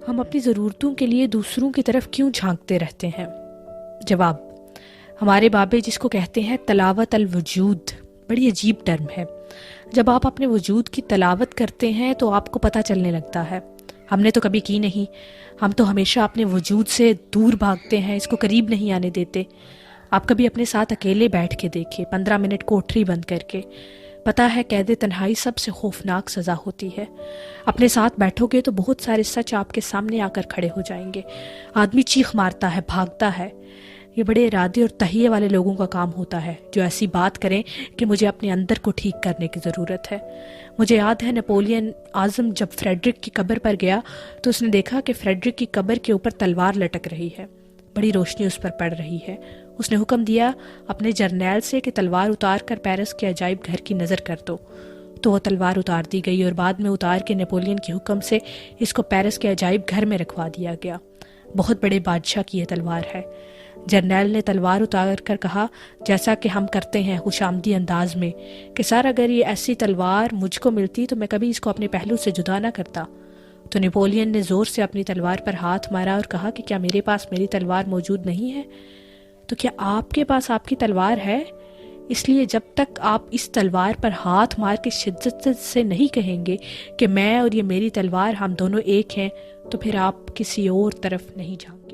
ہم اپنی ضرورتوں کے لیے دوسروں کی طرف کیوں جھانکتے رہتے ہیں؟ جواب: ہمارے بابے جس کو کہتے ہیں تلاوت الوجود، بڑی عجیب ٹرم ہے۔ جب آپ اپنے وجود کی تلاوت کرتے ہیں تو آپ کو پتہ چلنے لگتا ہے۔ ہم نے تو کبھی کی نہیں، ہم تو ہمیشہ اپنے وجود سے دور بھاگتے ہیں، اس کو قریب نہیں آنے دیتے۔ آپ کبھی اپنے ساتھ اکیلے بیٹھ کے دیکھیں، 15 منٹ کوٹھری بند کر کے۔ پتہ ہے قید تنہائی سب سے خوفناک سزا ہوتی ہے۔ اپنے ساتھ بیٹھو گے تو بہت سارے سچ آپ کے سامنے آ کر کھڑے ہو جائیں گے۔ آدمی چیخ مارتا ہے، بھاگتا ہے۔ یہ بڑے ارادے اور تہیے والے لوگوں کا کام ہوتا ہے جو ایسی بات کریں کہ مجھے اپنے اندر کو ٹھیک کرنے کی ضرورت ہے۔ مجھے یاد ہے نپولین اعظم جب فریڈرک کی قبر پر گیا تو اس نے دیکھا کہ فریڈرک کی قبر کے اوپر تلوار لٹک رہی ہے، بڑی روشنی اس پر پڑ رہی ہے۔ اس نے حکم دیا اپنے جرنیل سے کہ تلوار اتار کر پیرس کے عجائب گھر کی نظر کر دو، تو وہ تلوار اتار دی گئی اور بعد میں اتار کے نپولین کے حکم سے اس کو پیرس کے عجائب گھر میں رکھوا دیا گیا۔ بہت بڑے بادشاہ کی یہ تلوار ہے۔ جرنیل نے تلوار اتار کر کہا، جیسا کہ ہم کرتے ہیں خوش آمدی انداز میں، کہ سر اگر یہ ایسی تلوار مجھ کو ملتی تو میں کبھی اس کو اپنے پہلو سے جدا نہ کرتا۔ تو نپولین نے زور سے اپنی تلوار پر ہاتھ مارا اور کہا کہ کیا میرے پاس میری تلوار موجود نہیں ہے؟ تو کیا آپ کے پاس آپ کی تلوار ہے؟ اس لیے جب تک آپ اس تلوار پر ہاتھ مار کے شدت سے نہیں کہیں گے کہ میں اور یہ میری تلوار ہم دونوں ایک ہیں، تو پھر آپ کسی اور طرف نہیں جائیں۔